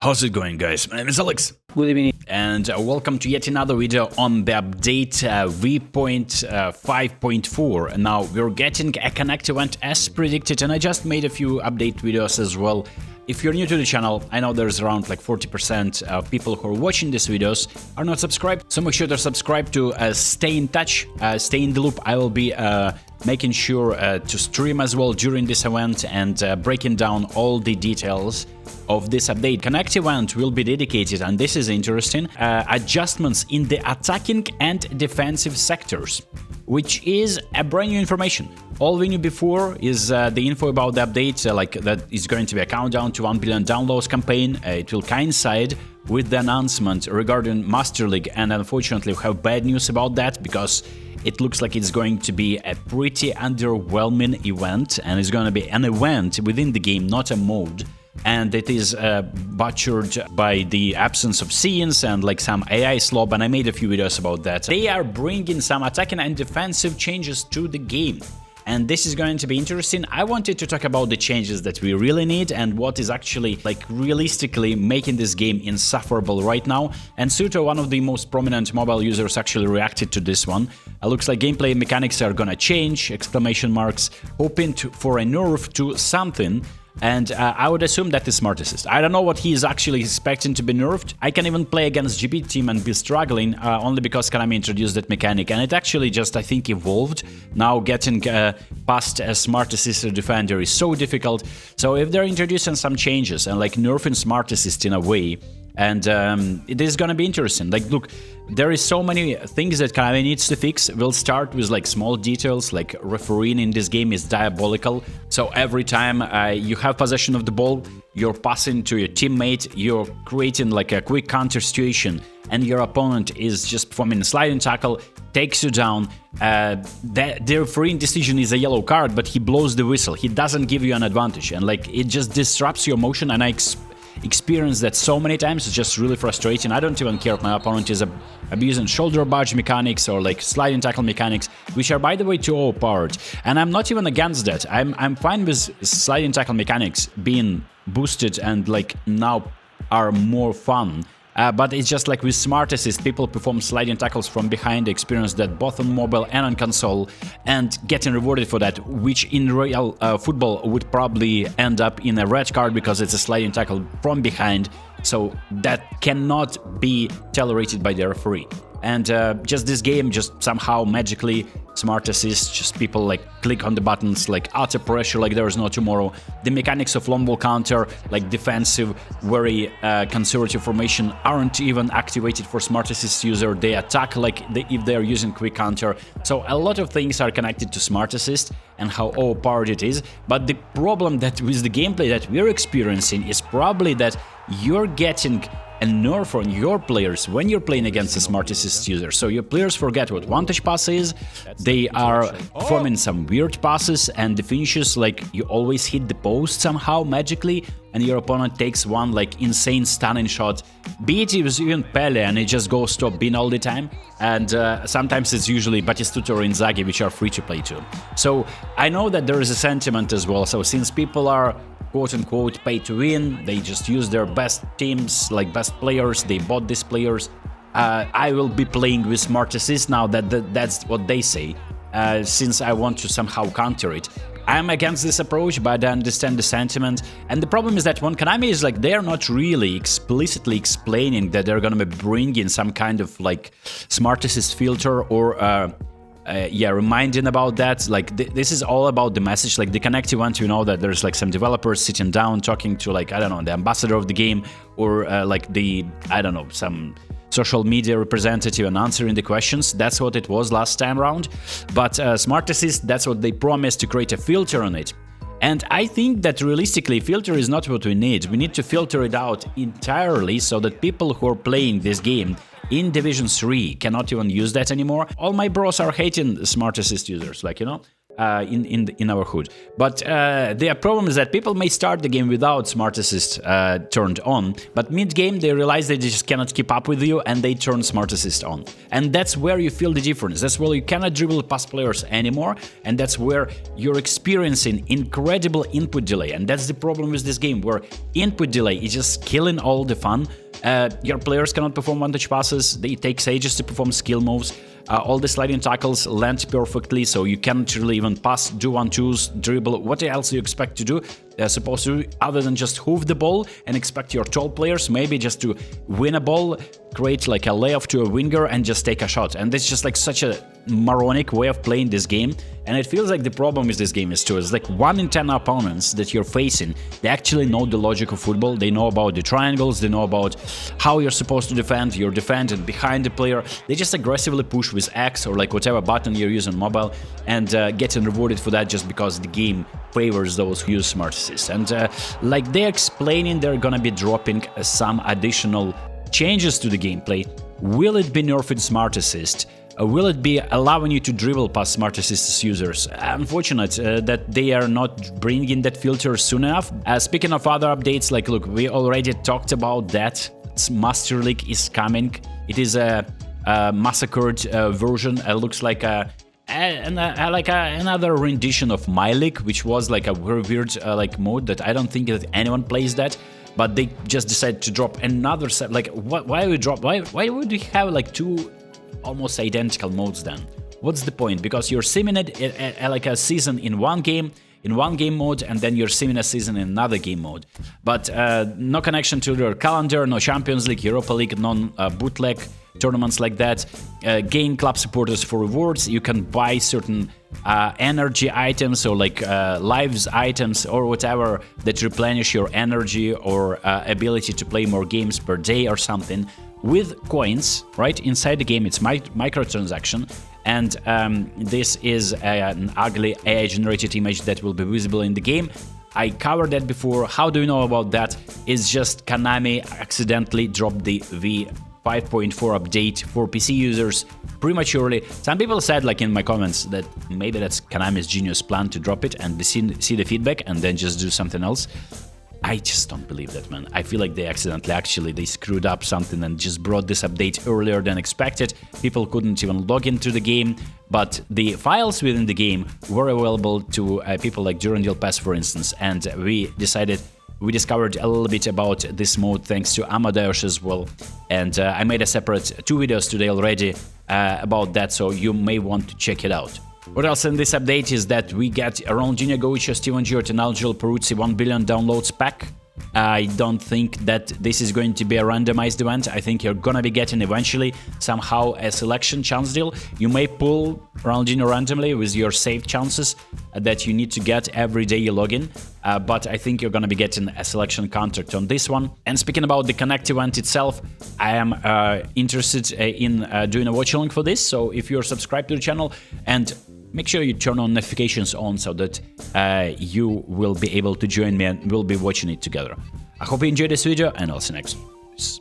How's it going, guys? My name is Alex. Good evening. And welcome to yet another video on the update v5.4. Now we're getting a connect event as predicted, and I just made a few update videos as well. If you're new to the channel, I know there's around like 40% of people who are watching these videos are not subscribed, so make sure to subscribe to stay in touch, stay in the loop. I will be making sure to stream as well during this event and breaking down all the details of this update. Connect event will be dedicated, and this is interesting, adjustments in the attacking and defensive sectors, which is a brand new information. All we knew before is the info about the update, like that is going to be a countdown to 1 billion downloads campaign. It will coincide with the announcement regarding Master League, and unfortunately we have bad news about that because it looks like it's going to be a pretty underwhelming event, and it's going to be an event within the game, not a mode. And it is butchered by the absence of scenes and like some AI slop, and I made a few videos about that. They are bringing some attacking and defensive changes to the game, and this is going to be interesting. I wanted to talk about the changes that we really need and what is actually like realistically making this game insufferable right now. And Sudo, one of the most prominent mobile users, actually reacted to this one. Looks like gameplay mechanics are gonna change, exclamation marks, hoping for a nerf to something. And I would assume that is Smart Assist. I don't know what he is actually expecting to be nerfed. I can even play against GB team and be struggling only because Konami introduced that mechanic, and it actually just, I think, evolved. Now getting past a Smart Assist defender is so difficult. So if they're introducing some changes and like nerfing Smart Assist in a way, and it is gonna be interesting. Like, look, there is so many things that Konami needs to fix. We'll start with like small details, like refereeing in this game is diabolical. So every time you have possession of the ball, you're passing to your teammate, you're creating like a quick counter situation, and your opponent is just performing a sliding tackle, takes you down. The refereeing decision is a yellow card, but he blows the whistle. He doesn't give you an advantage, and like it just disrupts your motion. And I experienced that so many times. It's just really frustrating. I don't even care if my opponent is abusing shoulder barge mechanics or like sliding tackle mechanics, which are, by the way, too overpowered. And I'm not even against that. I'm fine with sliding tackle mechanics being boosted and like now are more fun. But it's just like with Smart Assist, people perform sliding tackles from behind, experience that both on mobile and on console, and getting rewarded for that, which in real football would probably end up in a red card because it's a sliding tackle from behind. So that cannot be tolerated by the referee. And just this game, just somehow magically, Smart Assist, just people like click on the buttons, like utter pressure, like there is no tomorrow. The mechanics of long ball counter, like defensive, very conservative formation, aren't even activated for Smart Assist user. They attack like if they are using quick counter. So a lot of things are connected to Smart Assist and how overpowered it is. But the problem that with the gameplay that we're experiencing is probably that you're getting a nerf on your players when you're playing against a Smart Assist user. So your players forget what one-touch pass is, they are forming some weird passes, and the finishes, like you always hit the post somehow magically, and your opponent takes one like insane stunning shot. Be it even Pele and it just goes top bin all the time, and sometimes it's usually Batistuta or Inzaghi, which are free to play too. So I know that there is a sentiment as well. So since people are quote-unquote pay to win, they just use their best teams, like best players, they bought these players. I will be playing with Smart Assist now, that's what they say, since I want to somehow counter it. I'm against this approach, but I understand the sentiment. And the problem is that when Konami is like, they're not really explicitly explaining that they're gonna be bringing some kind of like Smart Assist filter or reminding about that. Like this is all about the message. Like the Connect event, you know that there's like some developers sitting down talking to like, I don't know, the ambassador of the game, or like the, I don't know, some social media representative and answering the questions. That's what it was last time around. But Smart Assist, that's what they promised, to create a filter on it. And I think that realistically, filter is not what we need. We need to filter it out entirely so that people who are playing this game in Division 3 cannot even use that anymore. All my bros are hating Smart Assist users, like, you know. in our hood. But the problem is that people may start the game without Smart Assist turned on, but mid-game they realize they just cannot keep up with you and they turn Smart Assist on. And that's where you feel the difference. That's where you cannot dribble past players anymore, and that's where you're experiencing incredible input delay. And that's the problem with this game, where input delay is just killing all the fun. Your players cannot perform one-touch passes, it takes ages to perform skill moves. All the sliding tackles land perfectly, so you can't really even pass, do 1-2s, dribble. What else do you expect to do? Supposed to do other than just hoof the ball and expect your tall players maybe just to win a ball, create like a layoff to a winger and just take a shot. And it's just like such a moronic way of playing this game. And it feels like the problem with this game is too, it's like 1 in 10 opponents that you're facing, they actually know the logic of football, they know about the triangles, they know about how you're supposed to defend, you're defending behind the player, they just aggressively push with X or like whatever button you're using mobile and getting rewarded for that just because the game favors those who use Smart Assist. And like they're explaining, they're gonna be dropping some additional changes to the gameplay. Will it be nerfed Smart Assist? Will it be allowing you to dribble past Smart Assist users? Unfortunate that they are not bringing that filter soon enough. Speaking of other updates, like look, we already talked about that. Master League is coming. It is a massacred version. It looks like another rendition of My League, which was like a very weird like mode that I don't think that anyone plays that. But they just decided to drop another set. Like, why would drop? Why would we have like 2 almost identical modes then? What's the point? Because you're simming it like a season in one game mode, and then you're simming a season in another game mode. But no connection to your calendar, no Champions League, Europa League, non-bootleg tournaments like that. Gain club supporters for rewards. You can buy certain energy items or like lives items or whatever that replenish your energy or ability to play more games per day or something with coins, right? Inside the game, it's microtransaction, and this is an ugly AI-generated image that will be visible in the game. I covered that before. How do you know about that? It's just Konami accidentally dropped the v5.4 update for PC users prematurely. Some people said, like in my comments, that maybe that's Konami's genius plan to drop it and see the feedback and then just do something else. I just don't believe that, man. I feel like they accidentally, they screwed up something and just brought this update earlier than expected. People couldn't even log into the game, but the files within the game were available to people like Durandil Pass, for instance, and we discovered a little bit about this mode thanks to Amadeus as well, and I made a separate 2 videos today already about that, so you may want to check it out. What else in this update is that we get Ronaldinho, Goico, Steven Gerrard and Algil Peruzzi 1 billion downloads pack. I don't think that this is going to be a randomized event. I think you're gonna be getting eventually somehow a selection chance deal. You may pull Ronaldinho randomly with your saved chances that you need to get every day you log in, but I think you're gonna be getting a selection contract on this one. And speaking about the Connect event itself, I am interested in doing a watch along for this, so if you're subscribed to the channel, and make sure you turn on notifications on so that you will be able to join me and we'll be watching it together. I hope you enjoyed this video, and I'll see you next. Peace.